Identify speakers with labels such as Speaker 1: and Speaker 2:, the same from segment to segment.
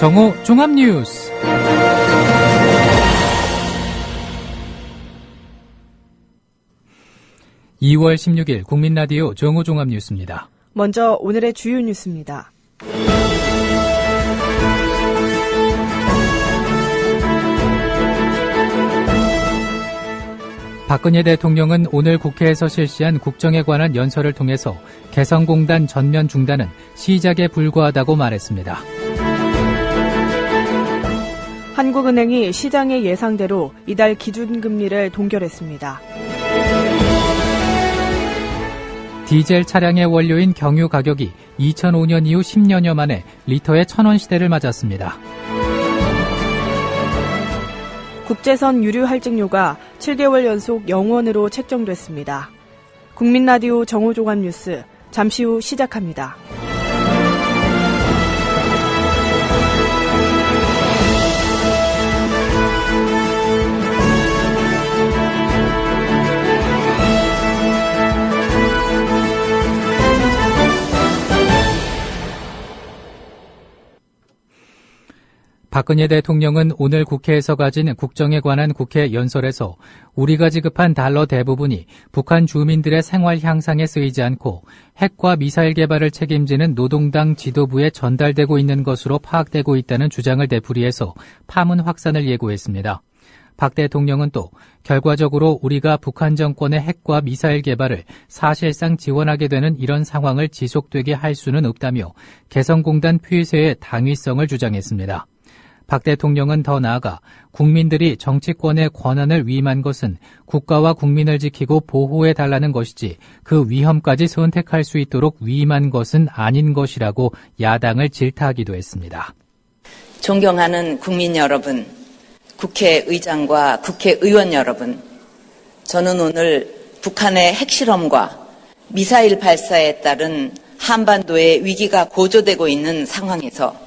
Speaker 1: 정오 종합뉴스. (2월 16일) 국민라디오 정오 종합뉴스입니다.
Speaker 2: 먼저 오늘의 주요 뉴스입니다.
Speaker 1: 박근혜 대통령은 오늘 국회에서 실시한 국정에 관한 연설을 통해서 개성공단 전면 중단은 시작에 불과하다고 말했습니다.
Speaker 2: 한국은행이 시장의 예상대로 이달 기준금리를 동결했습니다.
Speaker 1: 디젤 차량의 원료인 경유 가격이 2005년 이후 10년여 만에 리터에 1,000원 시대를 맞았습니다.
Speaker 2: 국제선 유류 할증료가 7개월 연속 0원으로 책정됐습니다. 국민라디오 정오종합뉴스 잠시 후 시작합니다.
Speaker 1: 박근혜 대통령은 오늘 국회에서 가진 국정에 관한 국회 연설에서 우리가 지급한 달러 대부분이 북한 주민들의 생활 향상에 쓰이지 않고 핵과 미사일 개발을 책임지는 노동당 지도부에 전달되고 있는 것으로 파악되고 있다는 주장을 되풀이해서 파문 확산을 예고했습니다. 박 대통령은 또 결과적으로 우리가 북한 정권의 핵과 미사일 개발을 사실상 지원하게 되는 이런 상황을 지속되게 할 수는 없다며 개성공단 폐쇄의 당위성을 주장했습니다. 박 대통령은 더 나아가 국민들이 정치권의 권한을 위임한 것은 국가와 국민을 지키고 보호해달라는 것이지 그 위험까지 선택할 수 있도록 위임한 것은 아닌 것이라고 야당을 질타하기도 했습니다.
Speaker 3: 존경하는 국민 여러분, 국회의장과 국회의원 여러분, 저는 오늘 북한의 핵실험과 미사일 발사에 따른 한반도의 위기가 고조되고 있는 상황에서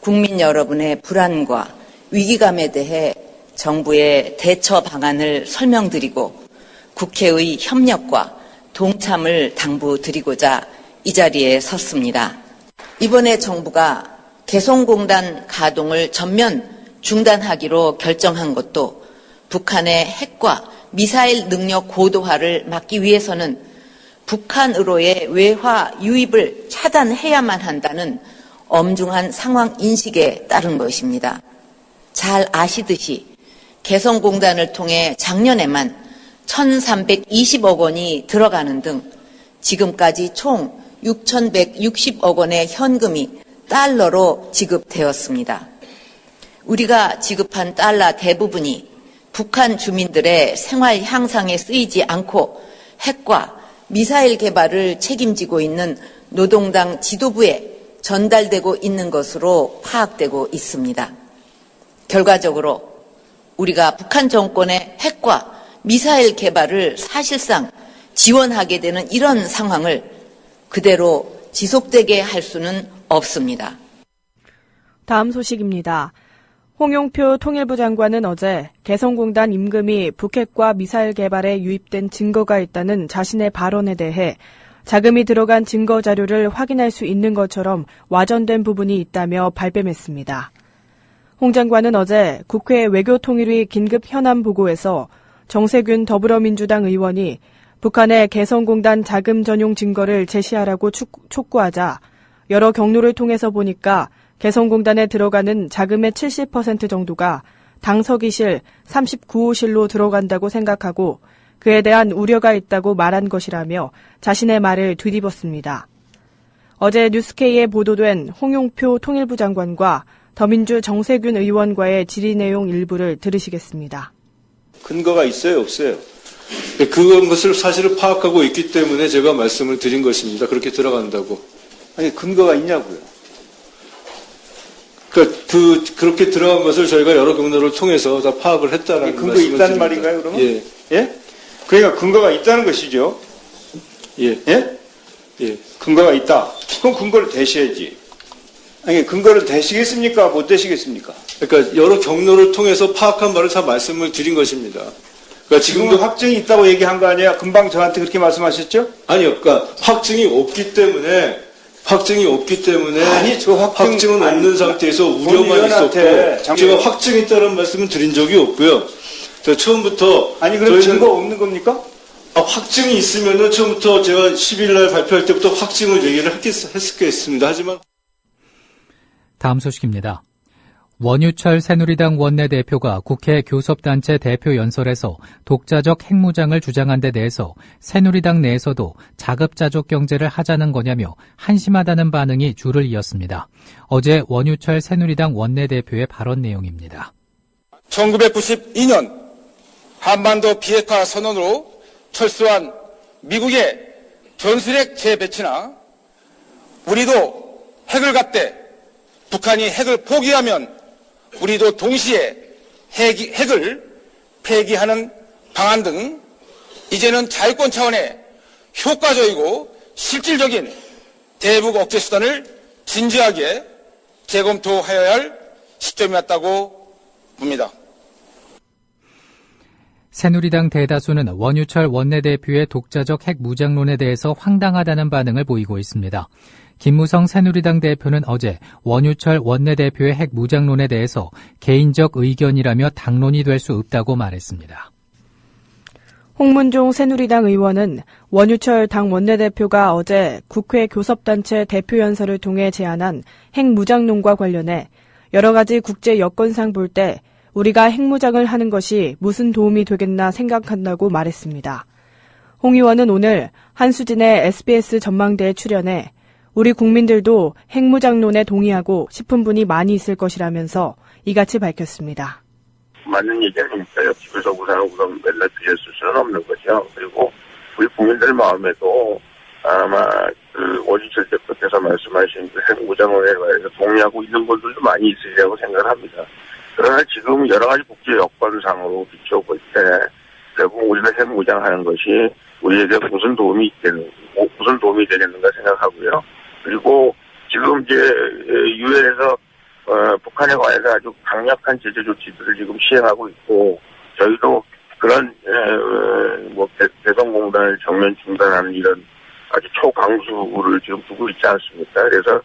Speaker 3: 국민 여러분의 불안과 위기감에 대해 정부의 대처 방안을 설명드리고 국회의 협력과 동참을 당부드리고자 이 자리에 섰습니다. 이번에 정부가 개성공단 가동을 전면 중단하기로 결정한 것도 북한의 핵과 미사일 능력 고도화를 막기 위해서는 북한으로의 외화 유입을 차단해야만 한다는 엄중한 상황 인식에 따른 것입니다. 잘 아시듯이 개성공단을 통해 작년에만 1,320억 원이 들어가는 등 지금까지 총 6,160억 원의 현금이 달러로 지급되었습니다. 우리가 지급한 달러 대부분이 북한 주민들의 생활 향상에 쓰이지 않고 핵과 미사일 개발을 책임지고 있는 노동당 지도부에 전달되고 있는 것으로 파악되고 있습니다. 결과적으로 우리가 북한 정권의 핵과 미사일 개발을 사실상 지원하게 되는 이런 상황을 그대로 지속되게 할 수는 없습니다.
Speaker 2: 다음 소식입니다. 홍영표 통일부 장관은 어제 개성공단 임금이 북핵과 미사일 개발에 유입된 증거가 있다는 자신의 발언에 대해 자금이 들어간 증거 자료를 확인할 수 있는 것처럼 와전된 부분이 있다며 발뺌했습니다. 홍 장관은 어제 국회 외교통일위 긴급 현안 보고에서 정세균 더불어민주당 의원이 북한의 개성공단 자금 전용 증거를 제시하라고 촉구하자 여러 경로를 통해서 보니까 개성공단에 들어가는 자금의 70% 정도가 당서기실 39호실로 들어간다고 생각하고 그에 대한 우려가 있다고 말한 것이라며 자신의 말을 뒤집었습니다. 어제 뉴스K에 보도된 홍영표 통일부 장관과 더민주 정세균 의원과의 질의 내용 일부를 들으시겠습니다.
Speaker 4: 근거가 있어요, 없어요? 그것을 사실을 파악하고 있기 때문에 제가 말씀을 드린 것입니다. 그렇게 들어간다고.
Speaker 5: 아니, 근거가 있냐고요?
Speaker 4: 그렇게 들어간 것을 저희가 여러 경로를 통해서 다 파악을 했다는
Speaker 5: 근거 있다는 말인가요, 그러면?
Speaker 4: 예.
Speaker 5: 예? 그러니까 근거가 있다는 것이죠?
Speaker 4: 예.
Speaker 5: 예?
Speaker 4: 예.
Speaker 5: 근거가 있다. 그럼 근거를 대셔야지. 아니, 근거를 대시겠습니까? 못 대시겠습니까?
Speaker 4: 그러니까 여러 경로를 통해서 파악한 바를 다 말씀을 드린 것입니다. 그러니까
Speaker 5: 지금도 확증이 있다고 얘기한 거 아니야? 금방 저한테 그렇게 말씀하셨죠?
Speaker 4: 아니요. 그러니까 확증이 없기 때문에 확증이 없기 때문에
Speaker 5: 아니, 저
Speaker 4: 확증은 없는 상태에서 우려만
Speaker 5: 본의원한테
Speaker 4: 있었고 제가 확증이 있다는 말씀은 드린 적이 없고요. 저 처음부터
Speaker 5: 아니 그럼 증거 없는 겁니까?
Speaker 4: 확증이 있으면은 처음부터 제가 10일 날 발표할 때부터 확증을 얘기를 했겠습니다. 하지만
Speaker 1: 다음 소식입니다. 원유철 새누리당 원내대표가 국회 교섭단체 대표연설에서 독자적 핵무장을 주장한 데 대해서 새누리당 내에서도 자급자족 경제를 하자는 거냐며 한심하다는 반응이 줄을 이었습니다. 어제 원유철 새누리당 원내대표의 발언 내용입니다.
Speaker 6: 1992년 한반도 비핵화 선언으로 철수한 미국의 전술핵 재배치나 우리도 핵을 갖대 북한이 핵을 포기하면 우리도 동시에 핵을 폐기하는 방안 등 이제는 자유권 차원의 효과적이고 실질적인 대북 억제 수단을 진지하게 재검토하여야 할 시점이 왔다고 봅니다.
Speaker 1: 새누리당 대다수는 원유철 원내대표의 독자적 핵 무장론에 대해서 황당하다는 반응을 보이고 있습니다. 김무성 새누리당 대표는 어제 원유철 원내대표의 핵 무장론에 대해서 개인적 의견이라며 당론이 될 수 없다고 말했습니다.
Speaker 2: 홍문종 새누리당 의원은 원유철 당 원내대표가 어제 국회 교섭단체 대표연설을 통해 제안한 핵 무장론과 관련해 여러 가지 국제 여건상 볼 때 우리가 핵무장을 하는 것이 무슨 도움이 되겠나 생각한다고 말했습니다. 홍 의원은 오늘 한수진의 SBS 전망대에 출연해 우리 국민들도 핵무장론에 동의하고 싶은 분이 많이 있을 것이라면서 이같이 밝혔습니다.
Speaker 7: 맞는 얘기 아닙니까요? 집에서 우산 맨날 뒤에 쓸 수는 없는 거죠. 그리고 우리 국민들 마음에도 아마 원유철 대표께서 말씀하신 핵무장론에 관해서 동의하고 있는 분들도 많이 있으리라고 생각을 합니다. 그러나 지금 여러 가지 국제 여건상으로 비춰볼 때 결국 우리가 핵무장하는 것이 우리에게 무슨 도움이 되겠는가 생각하고요. 그리고 지금 이제 유엔에서 북한에 관해서 아주 강력한 제재 조치들을 지금 시행하고 있고 저희도 그런 개성공단을 정면 중단하는 이런 아주 초강수를 지금 두고 있지 않습니까? 그래서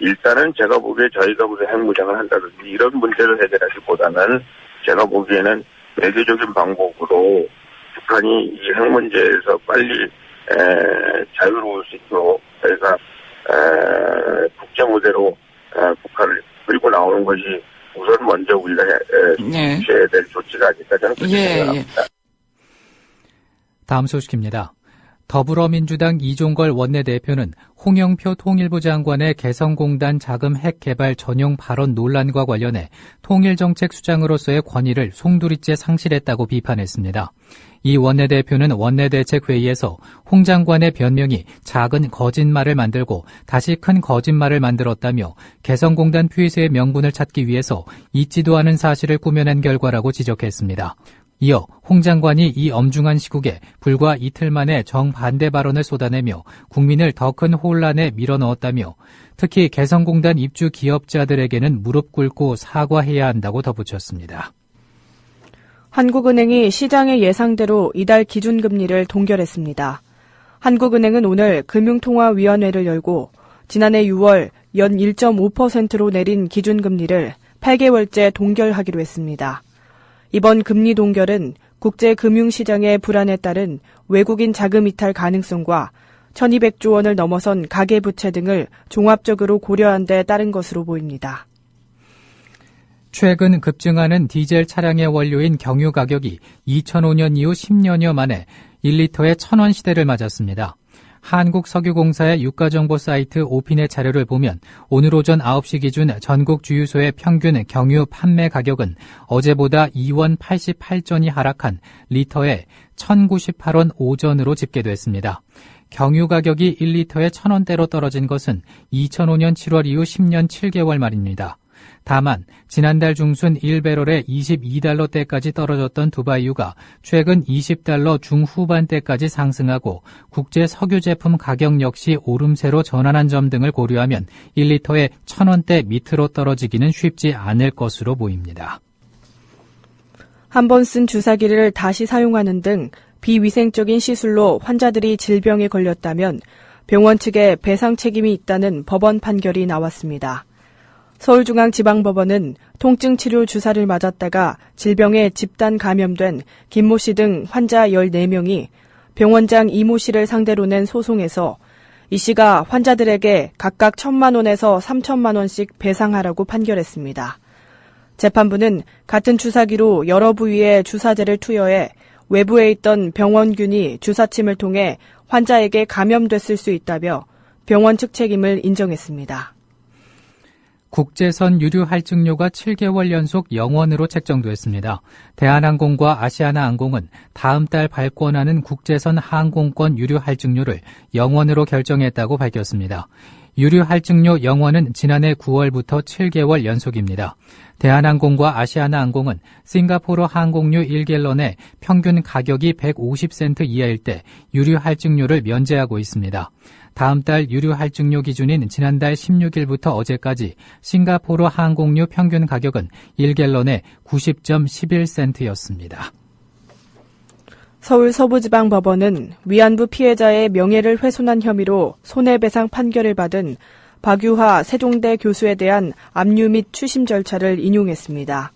Speaker 7: 일단은 제가 보기에 저희가 무슨 핵무장을 한다든지 이런 문제를 해결하기보다는 제가 보기에는 외교적인 방법으로 북한이 이 핵 문제에서 빨리 자유로울 수 있도록 저희가 국제 무대로 북한을 끌고 나오는 것이 우선 먼저 우리가 취해야 될 조치가 아닐까 저는 그렇게 생각합니다.
Speaker 1: 다음 소식입니다. 더불어민주당 이종걸 원내대표는 홍영표 통일부 장관의 개성공단 자금 핵 개발 전용 발언 논란과 관련해 통일정책수장으로서의 권위를 송두리째 상실했다고 비판했습니다. 이 원내대표는 원내대책회의에서 홍 장관의 변명이 작은 거짓말을 만들고 다시 큰 거짓말을 만들었다며 개성공단 폐쇄의 명분을 찾기 위해서 있지도 않은 사실을 꾸며낸 결과라고 지적했습니다. 이어 홍 장관이 이 엄중한 시국에 불과 이틀 만에 정반대 발언을 쏟아내며 국민을 더 큰 혼란에 밀어넣었다며 특히 개성공단 입주 기업자들에게는 무릎 꿇고 사과해야 한다고 덧붙였습니다.
Speaker 2: 한국은행이 시장의 예상대로 이달 기준금리를 동결했습니다. 한국은행은 오늘 금융통화위원회를 열고 지난해 6월 연 1.5%로 내린 기준금리를 8개월째 동결하기로 했습니다. 이번 금리 동결은 국제금융시장의 불안에 따른 외국인 자금 이탈 가능성과 1200조 원을 넘어선 가계부채 등을 종합적으로 고려한 데 따른 것으로 보입니다.
Speaker 1: 최근 급증하는 디젤 차량의 원료인 경유 가격이 2005년 이후 10년여 만에 1리터의 1,000원 시대를 맞았습니다. 한국석유공사의 유가정보 사이트 오핀의 자료를 보면 오늘 오전 9시 기준 전국 주유소의 평균 경유 판매 가격은 어제보다 2원 88전이 하락한 리터에 1,098원 5전으로 집계됐습니다. 경유 가격이 1리터에 1,000원대로 떨어진 것은 2005년 7월 이후 10년 7개월 말입니다. 다만 지난달 중순 1배럴에 22달러대까지 떨어졌던 두바이유가 최근 20달러 중후반대까지 상승하고 국제 석유 제품 가격 역시 오름세로 전환한 점 등을 고려하면 1리터에 1,000원대 밑으로 떨어지기는 쉽지 않을 것으로 보입니다.
Speaker 2: 한 번 쓴 주사기를 다시 사용하는 등 비위생적인 시술로 환자들이 질병에 걸렸다면 병원 측에 배상 책임이 있다는 법원 판결이 나왔습니다. 서울중앙지방법원은 통증 치료 주사를 맞았다가 질병에 집단 감염된 김모 씨 등 환자 14명이 병원장 이모 씨를 상대로 낸 소송에서 이 씨가 환자들에게 각각 1,000만 원에서 3,000만 원씩 배상하라고 판결했습니다. 재판부는 같은 주사기로 여러 부위에 주사제를 투여해 외부에 있던 병원균이 주사침을 통해 환자에게 감염됐을 수 있다며 병원 측 책임을 인정했습니다.
Speaker 1: 국제선 유류 할증료가 7개월 연속 0원으로 책정됐습니다. 대한항공과 아시아나항공은 다음 달 발권하는 국제선 항공권 유류 할증료를 0원으로 결정했다고 밝혔습니다. 유류 할증료 0원은 지난해 9월부터 7개월 연속입니다. 대한항공과 아시아나항공은 싱가포르 항공유 1갤런의 평균 가격이 150센트 이하일 때 유류 할증료를 면제하고 있습니다. 다음 달 유류 할증료 기준인 지난달 16일부터 어제까지 싱가포르 항공유 평균 가격은 1갤런에 90.11센트였습니다.
Speaker 2: 서울 서부지방법원은 위안부 피해자의 명예를 훼손한 혐의로 손해배상 판결을 받은 박유하 세종대 교수에 대한 압류 및 추심 절차를 인용했습니다.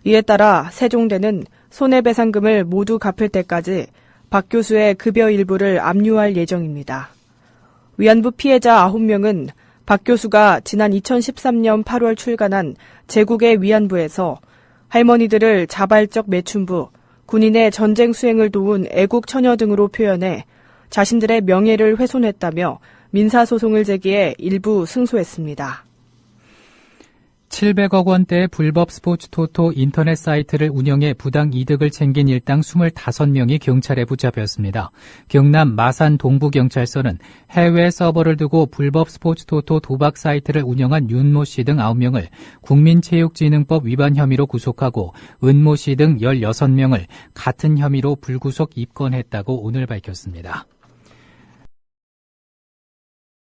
Speaker 2: 이에 따라 세종대는 손해배상금을 모두 갚을 때까지 박 교수의 급여 일부를 압류할 예정입니다. 위안부 피해자 9명은 박 교수가 지난 2013년 8월 출간한 제국의 위안부에서 할머니들을 자발적 매춘부, 군인의 전쟁 수행을 도운 애국 처녀 등으로 표현해 자신들의 명예를 훼손했다며 민사소송을 제기해 일부 승소했습니다.
Speaker 1: 700억 원대의 불법 스포츠 토토 인터넷 사이트를 운영해 부당 이득을 챙긴 일당 25명이 경찰에 붙잡혔습니다. 경남 마산 동부경찰서는 해외 서버를 두고 불법 스포츠 토토 도박 사이트를 운영한 윤모 씨 등 9명을 국민체육진흥법 위반 혐의로 구속하고 은모 씨 등 16명을 같은 혐의로 불구속 입건했다고 오늘 밝혔습니다.